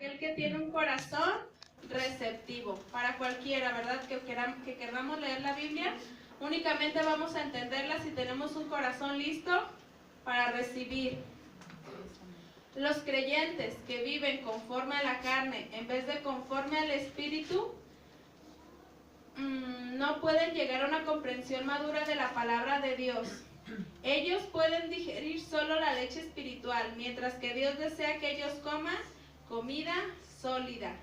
Aquel que tiene un corazón receptivo, para cualquiera, ¿verdad? Que queramos leer la Biblia, únicamente vamos a entenderla si tenemos un corazón listo para recibir. Los creyentes que viven conforme a la carne en vez de conforme al Espíritu, no pueden llegar a una comprensión madura de la palabra de Dios. Ellos pueden digerir solo la leche espiritual, mientras que Dios desea que ellos coman comida sólida.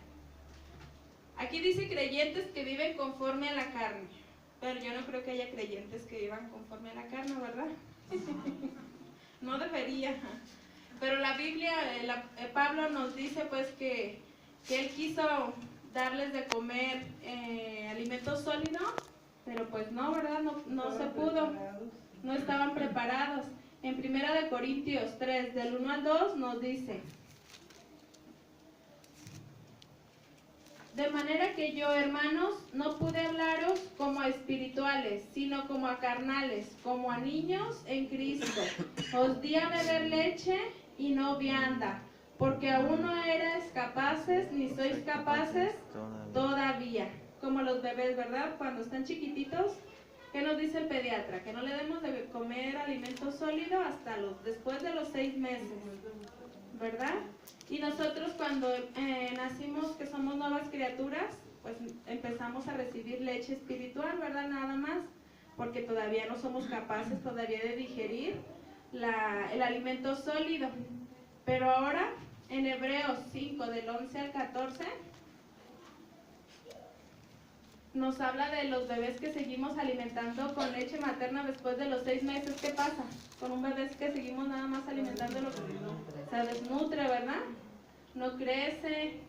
Aquí dice creyentes que viven conforme a la carne, pero yo no creo que haya creyentes que vivan conforme a la carne, ¿verdad? No debería. Pero la Biblia, Pablo nos dice pues que él quiso darles de comer alimento sólido, pero pues no, ¿verdad? No se pudo, no estaban preparados. En 1 Corintios 3, del 1 al 2 nos dice: de manera que yo, hermanos, no pude hablaros como a espirituales, sino como a carnales, como a niños en Cristo. Os di a beber leche y no vianda, porque aún no erais capaces, ni sois capaces todavía. Como los bebés, ¿verdad? Cuando están chiquititos, ¿qué nos dice el pediatra? Que no le demos de comer alimento sólido hasta después de los 6 meses, ¿verdad? Y nosotros cuando nacimos, que somos nuevas criaturas, pues empezamos a recibir leche espiritual, ¿verdad? Nada más, porque todavía no somos capaces todavía de digerir el alimento sólido. Pero ahora, en Hebreos 5, del 11 al 14, nos habla de los bebés que seguimos alimentando con leche materna después de los 6 meses. ¿Qué pasa con un bebé que seguimos nada más alimentándolo? Se desnutre, ¿verdad? No crece.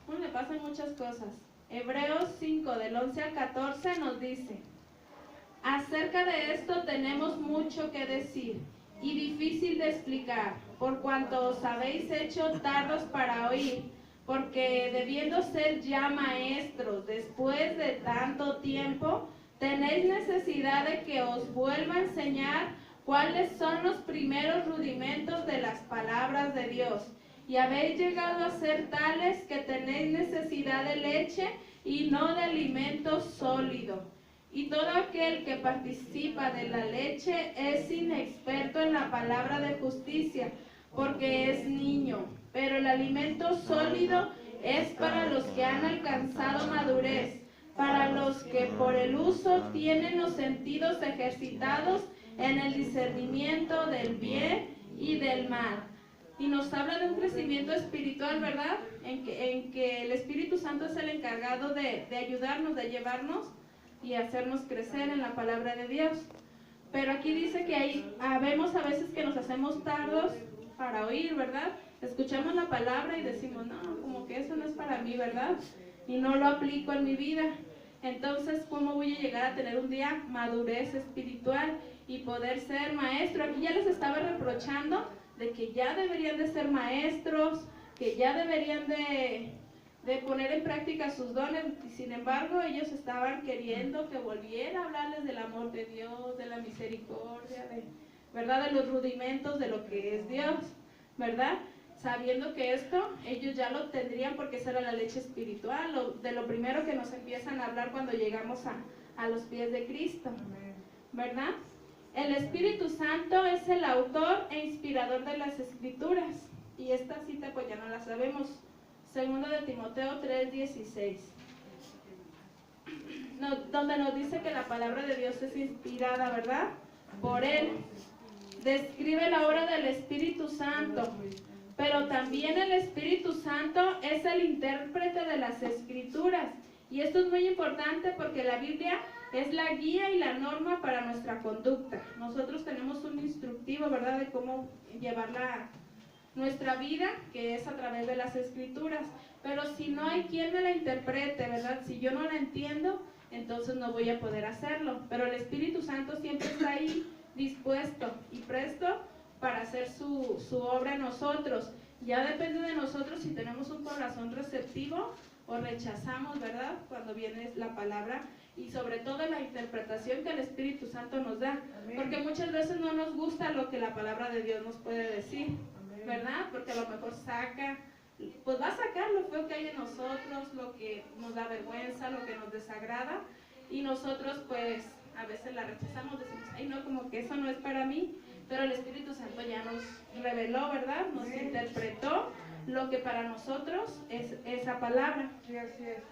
Bueno, le pasan muchas cosas. Hebreos 5, del 11 al 14 nos dice: acerca de esto tenemos mucho que decir y difícil de explicar, por cuanto os habéis hecho tardos para oír, porque debiendo ser ya maestros después de tanto tiempo, tenéis necesidad de que os vuelva a enseñar cuáles son los primeros rudimentos de las palabras de Dios. Y habéis llegado a ser tales que tenéis necesidad de leche y no de alimento sólido. Y todo aquel que participa de la leche es inexperto en la palabra de justicia, porque es niño. Pero el alimento sólido es para los que han alcanzado madurez, para los que por el uso tienen los sentidos ejercitados en el discernimiento del bien y del mal. Y nos habla de un crecimiento espiritual, ¿verdad? En que el Espíritu Santo es el encargado de ayudarnos, de llevarnos y hacernos crecer en la palabra de Dios. Pero aquí dice que vemos a veces que nos hacemos tardos para oír, ¿verdad? Escuchamos la palabra y decimos, no, como que eso no es para mí, ¿verdad? Y no lo aplico en mi vida. Entonces, ¿cómo voy a llegar a tener un día madurez espiritual y poder ser maestro? Aquí ya les estaba reprochando de que ya deberían de ser maestros, que ya deberían de poner en práctica sus dones, y sin embargo ellos estaban queriendo que volviera a hablarles del amor de Dios, de la misericordia, ¿verdad? De los rudimentos de lo que es Dios, ¿verdad? Sabiendo que esto ellos ya lo tendrían, porque esa era la leche espiritual, de lo primero que nos empiezan a hablar cuando llegamos a los pies de Cristo, ¿verdad? El Espíritu Santo es el autor e inspirador de las Escrituras, y esta cita pues ya no la sabemos. Segundo de Timoteo 3:16, donde nos dice que la palabra de Dios es inspirada, ¿verdad? Por Él. Describe la obra del Espíritu Santo, pero también el Espíritu Santo es el intérprete de las Escrituras. Y esto es muy importante porque la Biblia es la guía y la norma para nuestra conducta. Nosotros tenemos un instructivo, ¿verdad?, de cómo llevar nuestra vida, que es a través de las Escrituras. Pero si no hay quien me la interprete, ¿verdad? Si yo no la entiendo, entonces no voy a poder hacerlo. Pero el Espíritu Santo siempre está ahí, dispuesto y presto para hacer su obra en nosotros. Ya depende de nosotros si tenemos un corazón receptivo o rechazamos, ¿verdad?, cuando viene la palabra, y sobre todo la interpretación que el Espíritu Santo nos da. Porque muchas veces no nos gusta lo que la palabra de Dios nos puede decir, ¿verdad? Porque a lo mejor saca pues va a sacar lo feo que hay en nosotros, lo que nos da vergüenza, lo que nos desagrada, y nosotros pues a veces la rechazamos, decimos, ay no, como que eso no es para mí, pero el Espíritu Santo ya nos reveló, ¿verdad? Nos interpretó lo que para nosotros es esa palabra. Sí, así es.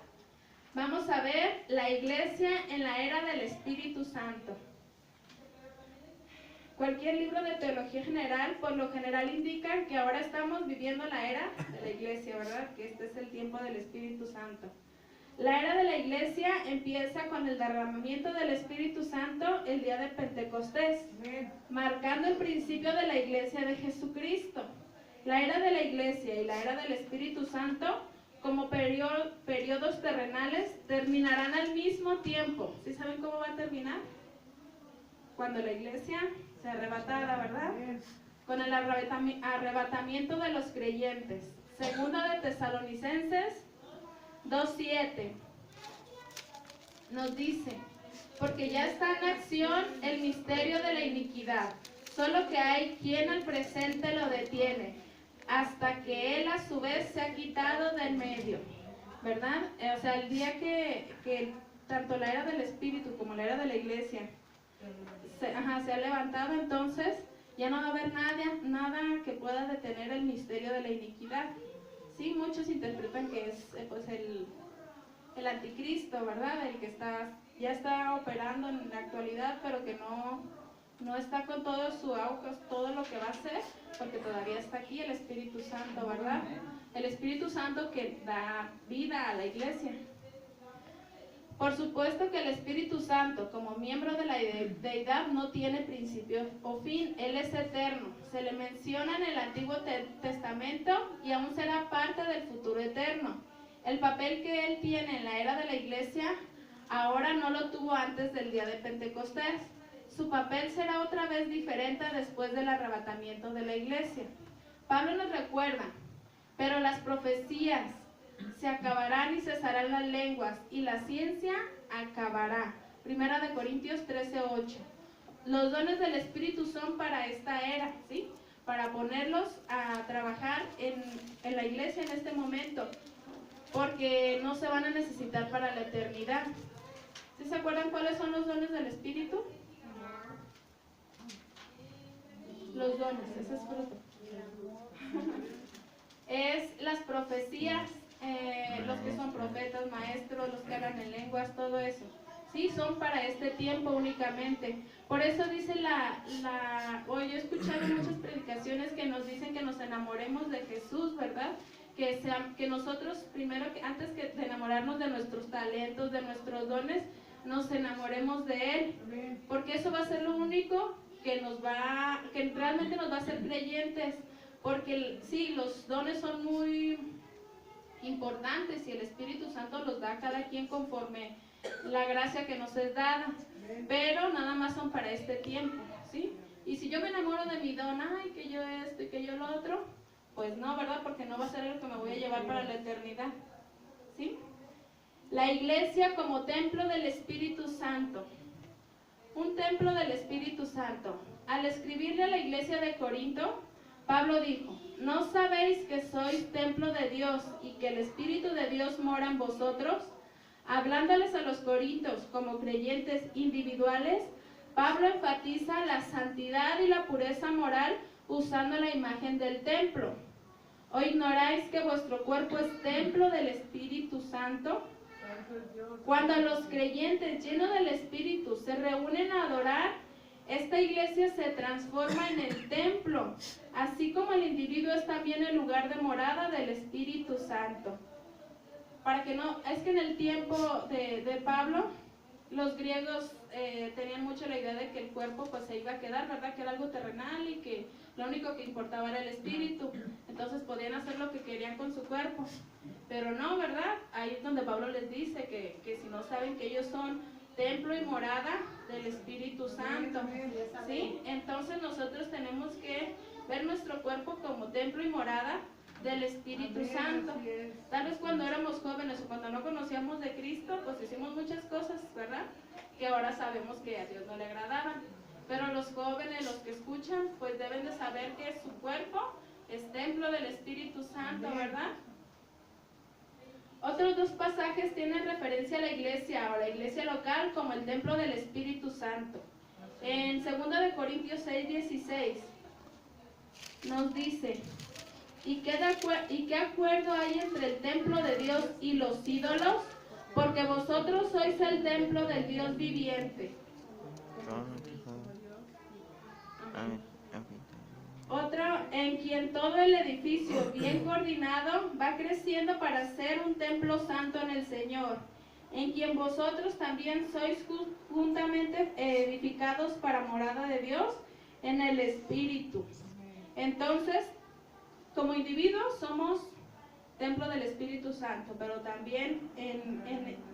Vamos a ver la iglesia en la era del Espíritu Santo. Cualquier libro de teología general, por lo general indica que ahora estamos viviendo la era de la iglesia, ¿verdad? Que este es el tiempo del Espíritu Santo. La era de la iglesia empieza con el derramamiento del Espíritu Santo el día de Pentecostés, marcando el principio de la iglesia de Jesucristo. La era de la iglesia y la era del Espíritu Santo, como periodos terrenales, terminarán al mismo tiempo. ¿Sí saben cómo va a terminar? Cuando la iglesia se arrebatara, ¿verdad? Con el arrebatamiento de los creyentes. Segunda de Tesalonicenses 2:7 nos dice, porque ya está en acción el misterio de la iniquidad, solo que hay quien al presente lo detiene, hasta que él a su vez se ha quitado del medio, ¿verdad? O sea, el día que tanto la era del Espíritu como la era de la iglesia se ha levantado, entonces ya no va a haber nada que pueda detener el misterio de la iniquidad. Sí, muchos interpretan que es pues el anticristo, ¿verdad? El que ya está operando en la actualidad, pero que no está con todo su auge, todo lo que va a hacer, porque todavía está aquí el Espíritu Santo, ¿verdad? El Espíritu Santo que da vida a la iglesia. Por supuesto que el Espíritu Santo, como miembro de la deidad, no tiene principio o fin. Él es eterno. Se le menciona en el Antiguo Testamento y aún será parte del futuro eterno. El papel que él tiene en la era de la iglesia, ahora no lo tuvo antes del día de Pentecostés. Su papel será otra vez diferente después del arrebatamiento de la iglesia. Pablo nos recuerda, pero las profecías se acabarán y cesarán las lenguas, y la ciencia acabará. Primera de Corintios 13:8. Los dones del Espíritu son para esta era, ¿sí? Para ponerlos a trabajar en la iglesia en este momento, porque no se van a necesitar para la eternidad. ¿Sí se acuerdan cuáles son los dones del Espíritu? Los dones, ese es fruto. Es las profecías, los que son profetas, maestros, los que hablan en lenguas, todo eso. Sí, son para este tiempo únicamente. Por eso dice hoy yo he escuchado muchas predicaciones que nos dicen que nos enamoremos de Jesús, ¿verdad? Que nosotros primero, antes que de enamorarnos de nuestros talentos, de nuestros dones, nos enamoremos de Él. Porque eso va a ser lo único que realmente nos va a hacer creyentes. Porque sí, los dones son muy importantes y el Espíritu Santo los da a cada quien conforme la gracia que nos es dada, pero nada más son para este tiempo, ¿sí? Y si yo me enamoro de mi don, ay, que yo esto y que yo lo otro, pues no, ¿verdad? Porque no va a ser el que me voy a llevar para la eternidad, ¿sí? La iglesia como templo del Espíritu Santo. Un templo del Espíritu Santo. Al escribirle a la iglesia de Corinto, Pablo dijo, ¿no sabéis que sois templo de Dios y que el Espíritu de Dios mora en vosotros? Hablándoles a los corintios como creyentes individuales, Pablo enfatiza la santidad y la pureza moral usando la imagen del templo. ¿O ignoráis que vuestro cuerpo es templo del Espíritu Santo? Cuando los creyentes llenos del Espíritu se reúnen a adorar, esta iglesia se transforma en el templo, así como el individuo es también el lugar de morada del Espíritu Santo. Es que en el tiempo de Pablo, los griegos tenían mucho la idea de que el cuerpo pues se iba a quedar, ¿verdad? Que era algo terrenal y que lo único que importaba era el espíritu. Entonces podían hacer lo que querían con su cuerpo. Pero no, ¿verdad? Ahí es donde Pablo les dice que si no saben que ellos son templo y morada del Espíritu Santo, ¿sí? Entonces nosotros tenemos que ver nuestro cuerpo como templo y morada del Espíritu Santo. Tal vez cuando éramos jóvenes o cuando no conocíamos de Cristo, pues hicimos muchas cosas, ¿verdad? Que ahora sabemos que a Dios no le agradaban. Pero los jóvenes, los que escuchan, pues deben de saber que su cuerpo es templo del Espíritu Santo, ¿verdad? Otros dos pasajes tienen referencia a la iglesia o la iglesia local como el templo del Espíritu Santo. En 2 Corintios 6:16 nos dice: ¿Y qué acuerdo hay entre el templo de Dios y los ídolos? Porque vosotros sois el templo del Dios viviente. Otro, en quien todo el edificio bien coordinado va creciendo para ser un templo santo en el Señor, en quien vosotros también sois juntamente edificados para morada de Dios en el Espíritu. Entonces, como individuos somos templo del Espíritu Santo, pero también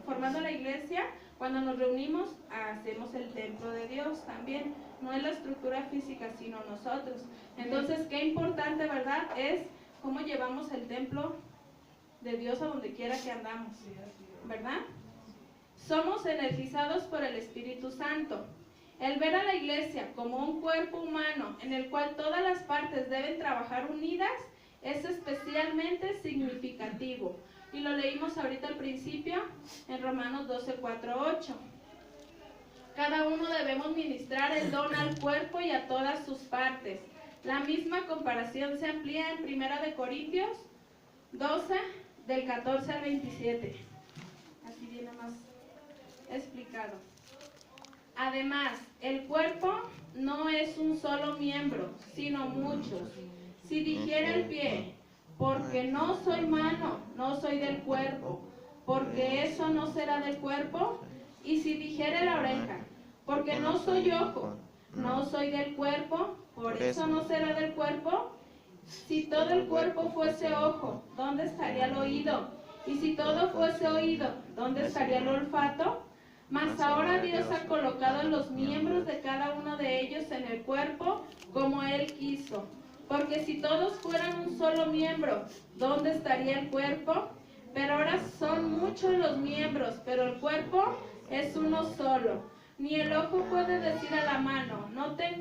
formando la iglesia, cuando nos reunimos, hacemos el templo de Dios también. No es la estructura física, sino nosotros. Entonces, qué importante, ¿verdad?, es cómo llevamos el templo de Dios a donde quiera que andamos, ¿verdad? Somos energizados por el Espíritu Santo. El ver a la iglesia como un cuerpo humano en el cual todas las partes deben trabajar unidas es especialmente significativo. Y lo leímos ahorita al principio en Romanos 12:4-8. Cada uno debemos ministrar el don al cuerpo y a todas sus partes. La misma comparación se amplía en 1 Corintios 12, del 14 al 27. Así viene más explicado. Además, el cuerpo no es un solo miembro, sino muchos. Si dijera el pie, porque no soy mano, no soy del cuerpo, porque eso no será del cuerpo. Y si dijera la oreja, porque no soy ojo, no soy del cuerpo, por eso no será del cuerpo. Si todo el cuerpo fuese ojo, ¿dónde estaría el oído? Y si todo fuese oído, ¿dónde estaría el olfato? Mas ahora Dios ha colocado los miembros de cada uno de ellos en el cuerpo como Él quiso. Porque si todos fueran un solo miembro, ¿dónde estaría el cuerpo? Pero ahora son muchos los miembros, pero el cuerpo es uno solo. Ni el ojo puede decir a la mano, no te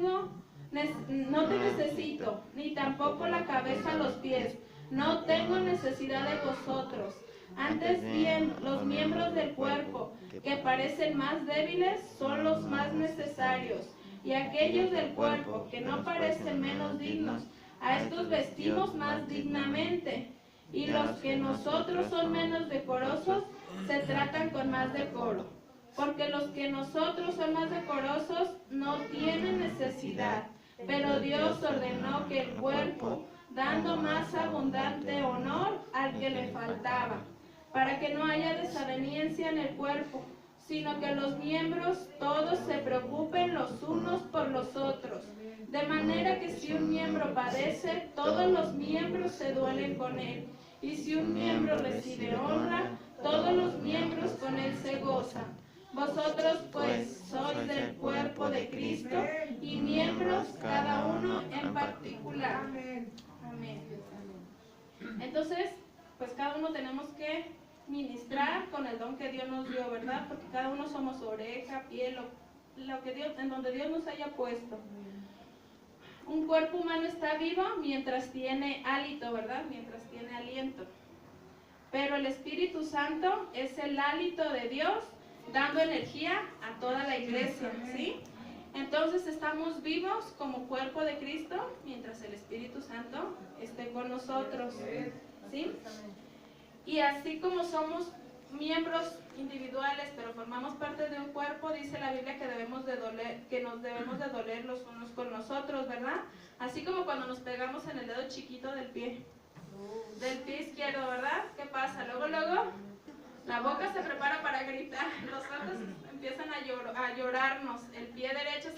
necesito, ni tampoco la cabeza a los pies, no tengo necesidad de vosotros. Antes bien, los miembros del cuerpo que parecen más débiles son los más necesarios, y aquellos del cuerpo que no parecen menos dignos, a estos vestimos más dignamente, y los que nosotros son menos decorosos se tratan con más decoro, porque los que nosotros son más decorosos no tienen necesidad, pero Dios ordenó que el cuerpo, dando más abundante honor al que le faltaba, para que no haya desaveniencia en el cuerpo, sino que los miembros todos se preocupen los unos por los otros. De manera que si un miembro padece, todos los miembros se duelen con él. Y si un miembro recibe honra, todos los miembros con él se gozan. Vosotros pues sois del cuerpo de Cristo y miembros cada uno en particular. Amén. Entonces, pues cada uno tenemos que ministrar con el don que Dios nos dio, ¿verdad? Porque cada uno somos oreja, piel, lo que Dios, en donde Dios nos haya puesto. Un cuerpo humano está vivo mientras tiene hálito, ¿verdad? Mientras tiene aliento. Pero el Espíritu Santo es el hálito de Dios dando energía a toda la iglesia, ¿sí? Entonces estamos vivos como cuerpo de Cristo mientras el Espíritu Santo esté con nosotros, ¿sí? Y así como somos miembros individuales, pero formamos parte de un cuerpo, dice la Biblia que nos debemos de doler los unos con los otros, ¿verdad? Así como cuando nos pegamos en el dedo chiquito del pie izquierdo, ¿verdad? ¿Qué pasa? Luego, la boca se prepara para gritar, los ojos empiezan a llorarnos, el pie derecho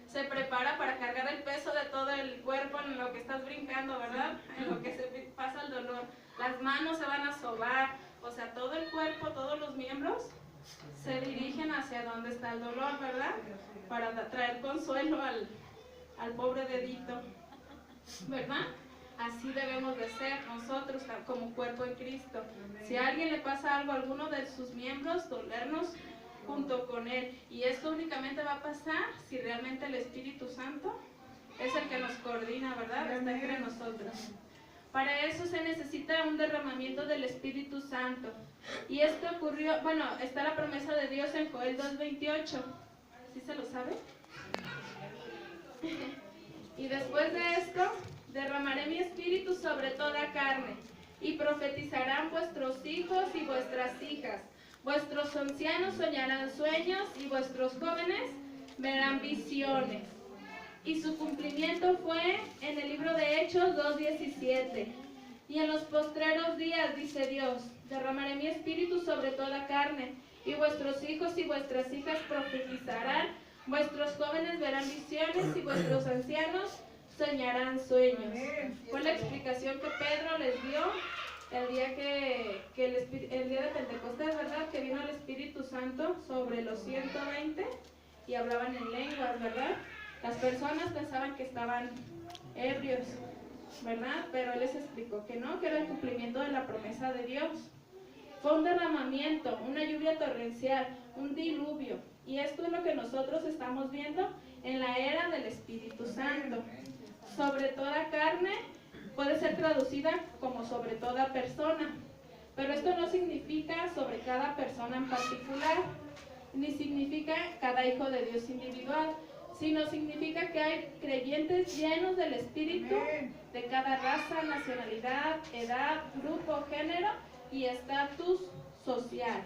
se prepara para cargar el peso de todo el cuerpo en lo que estás brincando, ¿verdad? En lo que se pasa el dolor. Las manos se van a sobar, o sea, todo el cuerpo, todos los miembros se dirigen hacia donde está el dolor, ¿verdad? Para traer consuelo al pobre dedito, ¿verdad? Así debemos de ser nosotros como cuerpo en Cristo. Si a alguien le pasa algo a alguno de sus miembros, dolernos junto con él. Y esto únicamente va a pasar si realmente el Espíritu Santo es el que nos coordina, ¿verdad? Está entre nosotros. Para eso se necesita un derramamiento del Espíritu Santo. Y esto ocurrió, bueno, está la promesa de Dios en Joel 2:28. ¿Sí se lo sabe? Y después de esto, derramaré mi espíritu sobre toda carne, y profetizarán vuestros hijos y vuestras hijas. Vuestros ancianos soñarán sueños, y vuestros jóvenes verán visiones. Y su cumplimiento fue en el libro de Hechos 2:17. Y en los postreros días, dice Dios, derramaré mi espíritu sobre toda carne, y vuestros hijos y vuestras hijas profetizarán, vuestros jóvenes verán visiones, y vuestros ancianos soñarán sueños. Fue la explicación que Pedro les dio el día el día de Pentecostés, ¿verdad? Que vino el Espíritu Santo sobre los 120 y hablaban en lenguas, ¿verdad? Las personas pensaban que estaban ebrios, ¿verdad? Pero él les explicó que no, que era el cumplimiento de la promesa de Dios. Fue un derramamiento, una lluvia torrencial, un diluvio. Y esto es lo que nosotros estamos viendo en la era del Espíritu Santo. Sobre toda carne puede ser traducida como sobre toda persona, pero esto no significa sobre cada persona en particular, ni significa cada hijo de Dios individual, sino significa que hay creyentes llenos del Espíritu de cada raza, nacionalidad, edad, grupo, género y estatus social.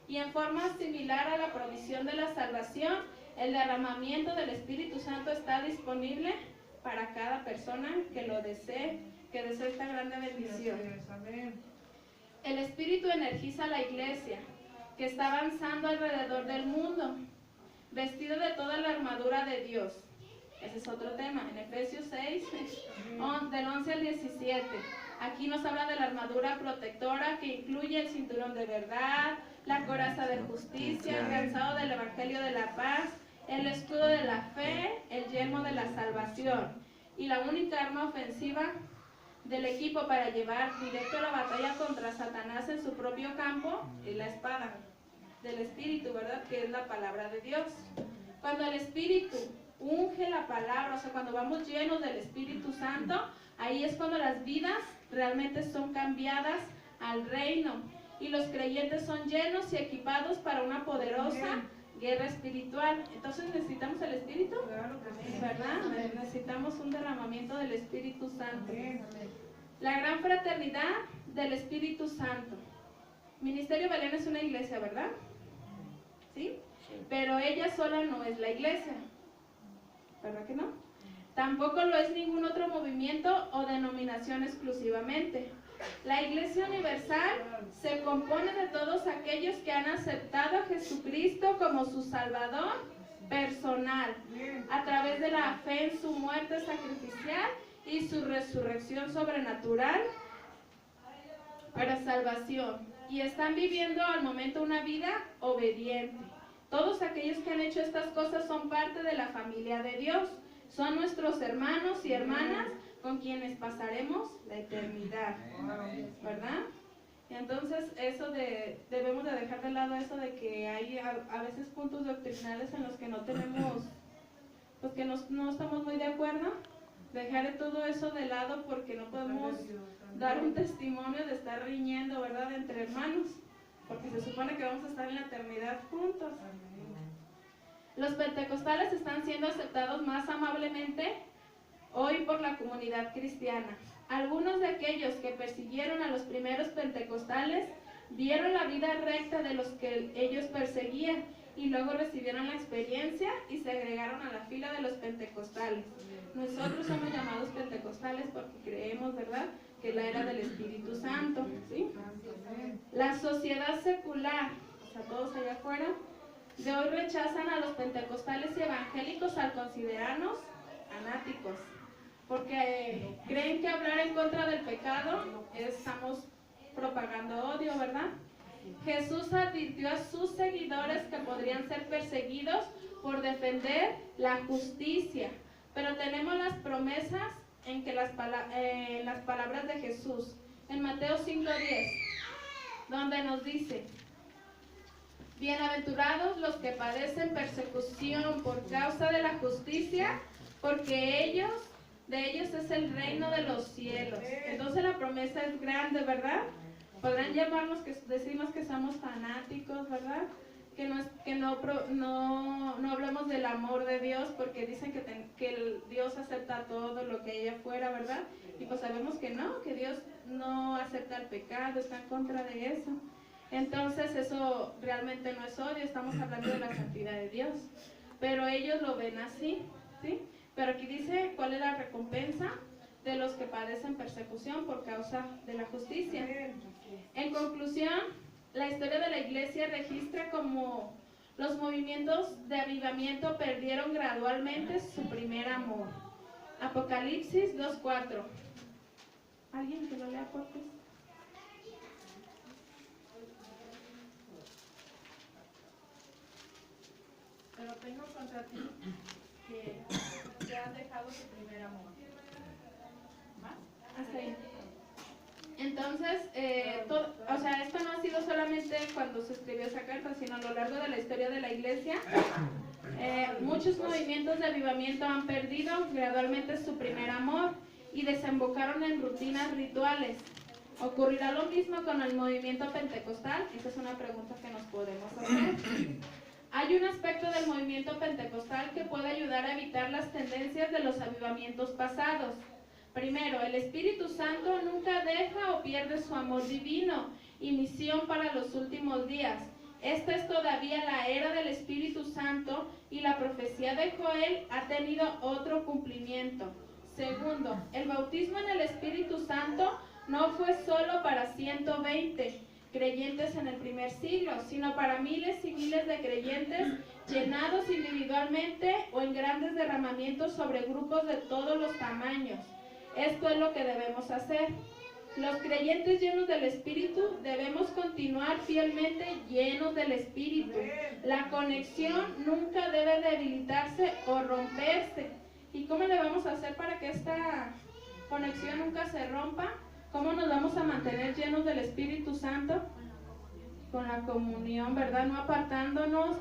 Y en forma similar a la provisión de la salvación, el derramamiento del Espíritu Santo está disponible para cada persona que lo desee, que desee esta grande bendición. El Espíritu energiza a la iglesia, que está avanzando alrededor del mundo, vestido de toda la armadura de Dios. Ese es otro tema, en Efesios 6, del 11 al 17. Aquí nos habla de la armadura protectora, que incluye el cinturón de verdad, la coraza de justicia, el calzado del evangelio de la paz, el escudo de la fe, el yelmo de la salvación. Y la única arma ofensiva del equipo para llevar directo a la batalla contra Satanás en su propio campo es la espada del Espíritu, ¿verdad? Que es la palabra de Dios. Cuando el Espíritu unge la palabra, o sea, cuando vamos llenos del Espíritu Santo, ahí es cuando las vidas realmente son cambiadas al reino y los creyentes son llenos y equipados para una poderosa guerra espiritual. Entonces necesitamos el Espíritu, ¿verdad? Necesitamos un derramamiento del Espíritu Santo. La gran fraternidad del Espíritu Santo. Ministerio Belén es una iglesia, ¿verdad? ¿Sí? Pero ella sola no es la iglesia, ¿verdad que no? Tampoco lo es ningún otro movimiento o denominación exclusivamente. La Iglesia Universal se compone de todos aquellos que han aceptado a Jesucristo como su Salvador personal, a través de la fe en su muerte sacrificial y su resurrección sobrenatural para salvación. Y están viviendo al momento una vida obediente. Todos aquellos que han hecho estas cosas son parte de la familia de Dios. Son nuestros hermanos y hermanas con quienes pasaremos la eternidad, ¿verdad? Y entonces debemos de dejar de lado eso de que hay a veces puntos doctrinales en los que no tenemos, pues que no estamos muy de acuerdo. Dejar todo eso de lado porque no podemos dar un testimonio de estar riñendo, ¿verdad?, entre hermanos, porque se supone que vamos a estar en la eternidad juntos. Los pentecostales están siendo aceptados más amablemente hoy por la comunidad cristiana. Algunos de aquellos que persiguieron a los primeros pentecostales vieron la vida recta de los que ellos perseguían y luego recibieron la experiencia y se agregaron a la fila de los pentecostales. Nosotros somos llamados pentecostales porque creemos, ¿verdad?, que es la era del Espíritu Santo, ¿sí? La sociedad secular, o sea, todos allá afuera, de hoy rechazan a los pentecostales y evangélicos al considerarnos fanáticos, porque creen que hablar en contra del pecado estamos propagando odio, ¿verdad? Jesús advirtió a sus seguidores que podrían ser perseguidos por defender la justicia, pero tenemos las promesas en que las palabras de Jesús, en Mateo 5:10, donde nos dice: bienaventurados los que padecen persecución por causa de la justicia, porque de ellos es el reino de los cielos. Entonces la promesa es grande, ¿verdad? Podrán llamarnos que decimos que somos fanáticos, ¿verdad? Que no hablemos del amor de Dios, porque dicen que Dios acepta todo lo que hay afuera, ¿verdad? Y pues sabemos que no, que Dios no acepta el pecado, está en contra de eso. Entonces eso realmente no es odio, estamos hablando de la santidad de Dios. Pero ellos lo ven así, ¿sí? Pero aquí dice cuál es la recompensa de los que padecen persecución por causa de la justicia. En conclusión, la historia de la iglesia registra cómo los movimientos de avivamiento perdieron gradualmente su primer amor. Apocalipsis 2:4. ¿Alguien que lo lea, por favor? Pero tengo contra ti que has dejado tu primer amor. ¿Más? Hasta ahí. Entonces, esto no ha sido solamente cuando se escribió esa carta, sino a lo largo de la historia de la iglesia. Muchos movimientos de avivamiento han perdido gradualmente su primer amor y desembocaron en rutinas rituales. ¿Ocurrirá lo mismo con el movimiento pentecostal? Esa es una pregunta que nos podemos hacer. Hay un aspecto del movimiento pentecostal que puede ayudar a evitar las tendencias de los avivamientos pasados. Primero, el Espíritu Santo nunca deja o pierde su amor divino y misión para los últimos días. Esta es todavía la era del Espíritu Santo y la profecía de Joel ha tenido otro cumplimiento. Segundo, el bautismo en el Espíritu Santo no fue solo para 120 creyentes en el primer siglo, sino para miles y miles de creyentes llenados individualmente o en grandes derramamientos sobre grupos de todos los tamaños. Esto es lo que debemos hacer. Los creyentes llenos del Espíritu debemos continuar fielmente llenos del Espíritu. La conexión nunca debe debilitarse o romperse. ¿Y cómo le vamos a hacer para que esta conexión nunca se rompa? ¿Cómo nos vamos a mantener llenos del Espíritu Santo? Con la comunión, ¿verdad? No apartándonos,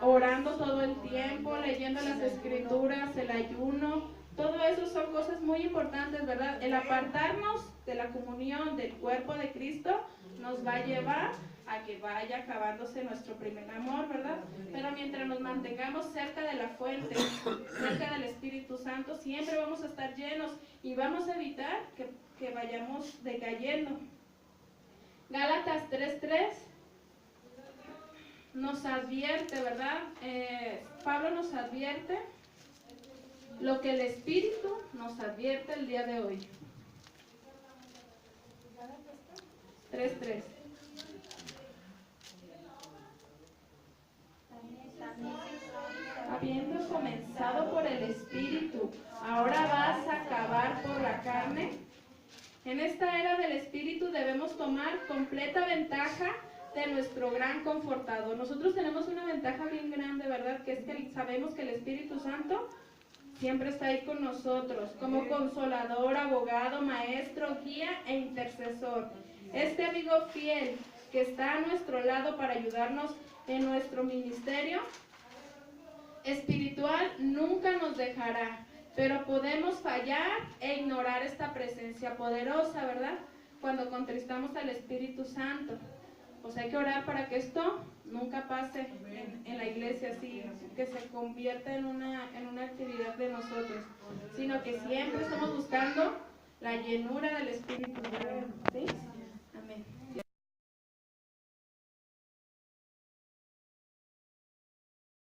orando todo el tiempo, leyendo las Escrituras, el ayuno. Todo eso son cosas muy importantes, ¿verdad? El apartarnos de la comunión del cuerpo de Cristo nos va a llevar a que vaya acabándose nuestro primer amor, ¿verdad? Pero mientras nos mantengamos cerca de la fuente, cerca del Espíritu Santo, siempre vamos a estar llenos y vamos a evitar que vayamos decayendo. Gálatas 3:3 nos advierte, ¿verdad? Pablo nos advierte lo que el Espíritu nos advierte el día de hoy. 3:3. Habiendo comenzado por el Espíritu, ahora vas a acabar por la carne. En esta era del Espíritu debemos tomar completa ventaja de nuestro gran confortador. Nosotros tenemos una ventaja bien grande, ¿verdad? Que es que sabemos que el Espíritu Santo siempre está ahí con nosotros, como consolador, abogado, maestro, guía e intercesor. Este amigo fiel que está a nuestro lado para ayudarnos en nuestro ministerio espiritual nunca nos dejará, pero podemos fallar e ignorar esta presencia poderosa, ¿verdad? Cuando contristamos al Espíritu Santo. Pues hay que orar para que esto nunca pase en la iglesia, así que se convierta en una actividad de nosotros, sino que siempre estamos buscando la llenura del Espíritu